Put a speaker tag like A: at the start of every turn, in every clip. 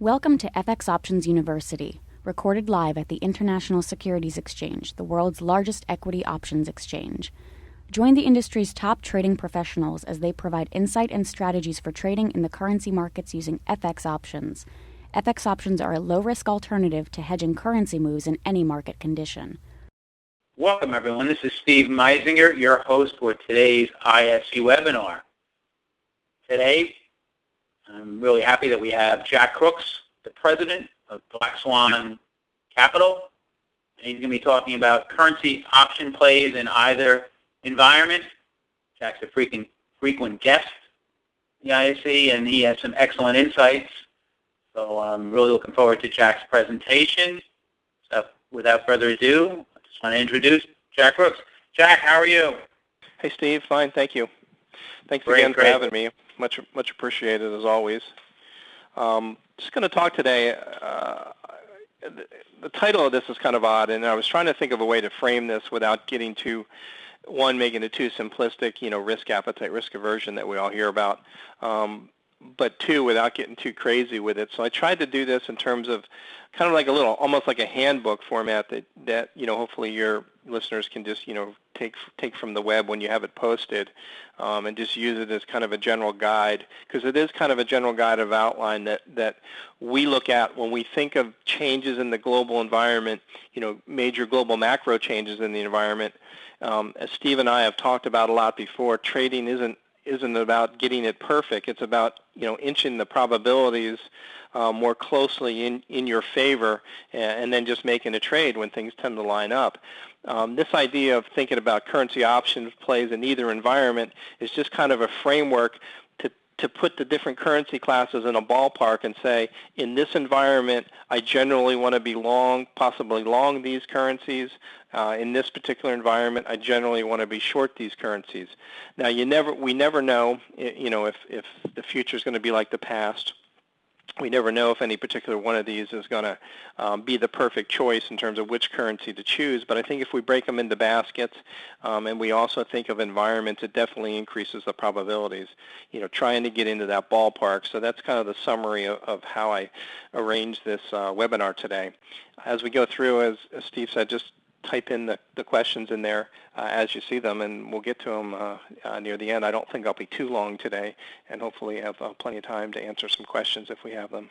A: Welcome to FX Options University, recorded live at the International Securities Exchange, the world's largest equity options exchange. Join the industry's top trading professionals as they provide insight and strategies for trading in the currency markets using FX options. FX options are a low-risk alternative to hedging currency moves in any market condition.
B: Welcome, everyone. This is Steve Meisinger, your host for today's ISE webinar. Today, I'm really happy that we have Jack Crooks, the president of Black Swan Capital, and he's going to be talking about currency option plays in either environment. Jack's a frequent guest in the ISE, and he has some excellent insights. So I'm really looking forward to Jack's presentation. So without further ado, I just want to introduce Jack Crooks. Jack, how are you?
C: Hey, Steve. Fine, thank you. Thanks
B: Great,
C: again for having me. Much appreciated, as always. Just going to talk today. The title of this is kind of odd, and I was trying to think of a way to frame this without getting too, making it too simplistic, risk appetite, risk aversion that we all hear about, but two, without getting too crazy with it. So I tried to do this in terms of kind of like a little, almost like a handbook format that hopefully your listeners can just, take from the web when you have it posted, and just use it as kind of a general guide, because it is kind of a general guide of outline that we look at when we think of changes in the global environment, major global macro changes in the environment. As Steve and I have talked about a lot before, trading isn't about getting it perfect. It's about inching the probabilities more closely in your favor, and then just making a trade when things tend to line up. This idea of thinking about currency options plays in either environment is just kind of a framework to put the different currency classes in a ballpark and say, in this environment, I generally want to be long, possibly long these currencies. In this particular environment, I generally want to be short these currencies. Now, we never know, if the future is going to be like the past. We never know if any particular one of these is going to be the perfect choice in terms of which currency to choose. But I think if we break them into baskets, and we also think of environments, it definitely increases the probabilities, trying to get into that ballpark. So that's kind of the summary of how I arranged this webinar today. As we go through, as Steve said, just type in the questions in there as you see them, and we'll get to them near the end. I don't think I'll be too long today, and hopefully have plenty of time to answer some questions if we have them.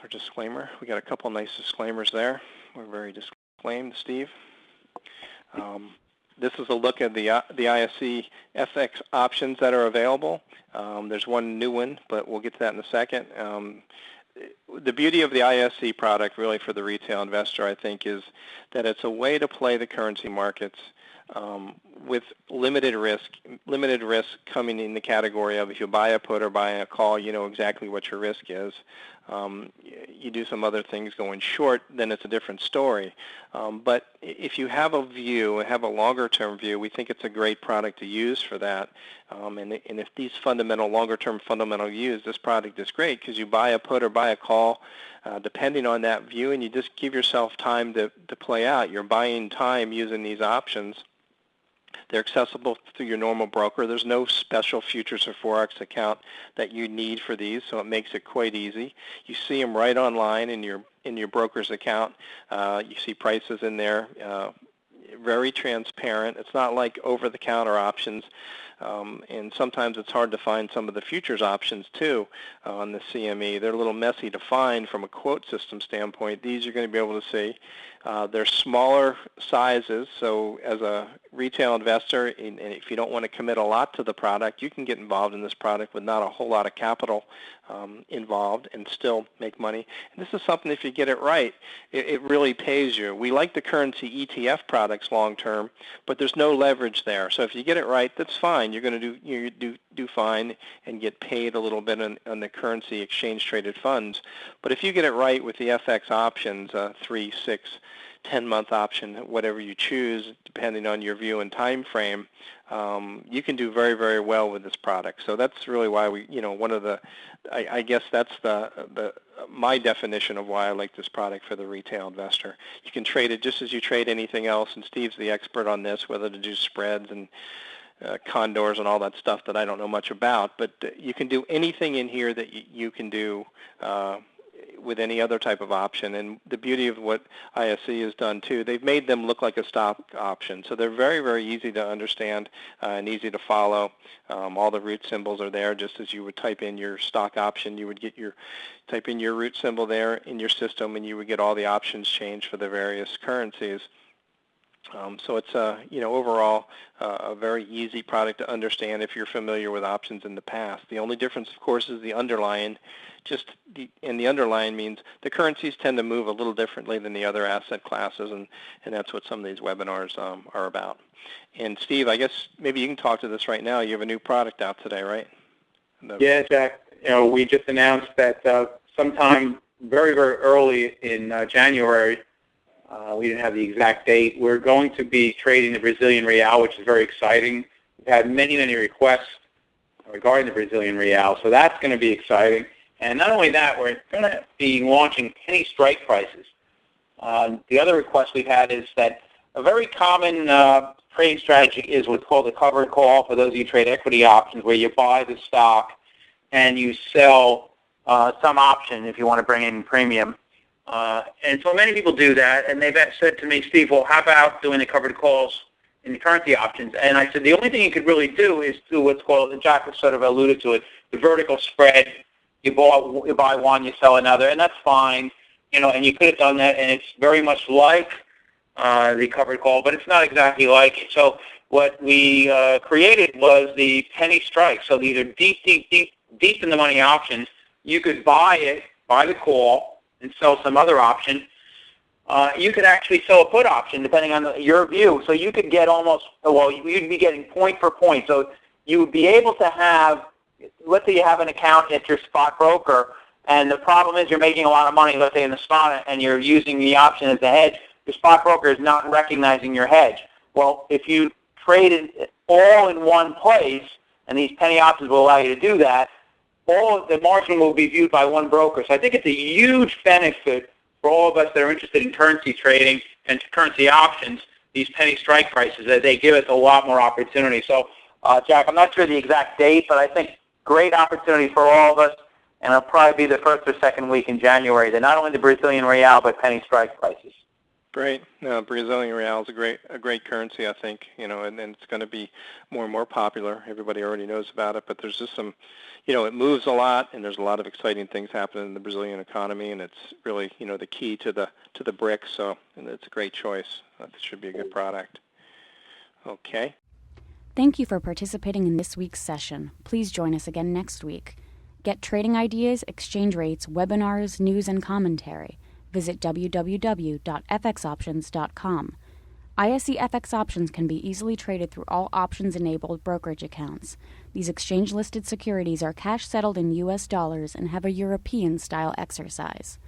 C: Our disclaimer, we got a couple nice disclaimers there. We're very disclaimed, Steve. This is a look at the ISE FX options that are available. There's one new one, but we'll get to that in a second. The beauty of the ISE product, really, for the retail investor, I think, is that it's a way to play the currency markets with limited risk coming in the category of if you buy a put or buy a call, you know exactly what your risk is. You do some other things going short, then it's a different story. But if you have a view, have a longer-term view, we think it's a great product to use for that. And if these longer-term fundamental views, this product is great because you buy a put or buy a call, depending on that view, and you just give yourself time to play out. You're buying time using these options. They're accessible through your normal broker. There's no special futures or forex account that you need for these, so it makes it quite easy. You see them right online in your broker's account. You see prices in there. Very transparent. It's not like over-the-counter options. And sometimes it's hard to find some of the futures options too on the CME. They're a little messy to find from a quote system standpoint. These you're going to be able to see. They're smaller sizes, so as a retail investor, and if you don't want to commit a lot to the product, you can get involved in this product with not a whole lot of capital involved and still make money. And this is something, if you get it right, it really pays you. We like the currency ETF products long term, but there's no leverage there. So if you get it right, that's fine. You're going to do fine and get paid a little bit on the currency exchange traded funds. But if you get it right with the FX options, 3, 6, 10-month option, whatever you choose, depending on your view and time frame, you can do very, very well with this product. So that's really why we, I guess that's my definition of why I like this product for the retail investor. You can trade it just as you trade anything else, and Steve's the expert on this, whether to do spreads and condors and all that stuff that I don't know much about, but you can do anything in here that you can do with any other type of option. And the beauty of what ISE has done too, they've made them look like a stock option. So they're very, very easy to understand and easy to follow. All the root symbols are there, just as you would type in your stock option. You would get type in your root symbol there in your system, and you would get all the options changed for the various currencies. So it's overall a very easy product to understand if you're familiar with options in the past. The only difference, of course, is the underlying. And the underlying means the currencies tend to move a little differently than the other asset classes, and that's what some of these webinars are about. And Steve, I guess maybe you can talk to this right now. You have a new product out today, right?
B: Yeah, Jack. We just announced that sometime very, very early in January. We didn't have the exact date. We're going to be trading the Brazilian real, which is very exciting. We've had many, many requests regarding the Brazilian real, so that's going to be exciting. And not only that, we're going to be launching penny strike prices. The other request we've had is that a very common trading strategy is what's called a covered call for those of you who trade equity options, where you buy the stock and you sell some option if you want to bring in premium. And so many people do that, and they've said to me, Steve, well, how about doing the covered calls in the currency options? And I said, the only thing you could really do is do what's called, and Jack sort of alluded to it, the vertical spread. You buy one, you sell another, and that's fine. And you could have done that, and it's very much like the covered call, but it's not exactly like it. So what we created was the penny strike. So these are deep in the money options. You could buy the call, and sell some other option. You could actually sell a put option depending on your view. So you could get you'd be getting point for point. So you would be able to have, let's say you have an account at your spot broker, and the problem is you're making a lot of money, let's say in the spot, and you're using the option as a hedge. The spot broker is not recognizing your hedge. Well, if you traded all in one place, and these penny options will allow you to do that, all of the margin will be viewed by one broker. So I think it's a huge benefit for all of us that are interested in currency trading and currency options, these penny strike prices, that they give us a lot more opportunity. So, Jack, I'm not sure the exact date, but I think great opportunity for all of us, and it'll probably be the first or second week in January. They're not only the Brazilian real, but penny strike prices.
C: Great. No, Brazilian real is a great currency, I think, and it's going to be more and more popular. Everybody already knows about it, but there's just some, it moves a lot, and there's a lot of exciting things happening in the Brazilian economy, and it's really, the key to the BRICS. So, and it's a great choice. It should be a good product. Okay.
A: Thank you for participating in this week's session. Please join us again next week. Get trading ideas, exchange rates, webinars, news, and commentary. Visit www.fxoptions.com. ISE FX options can be easily traded through all options-enabled brokerage accounts. These exchange-listed securities are cash-settled in U.S. dollars and have a European-style exercise.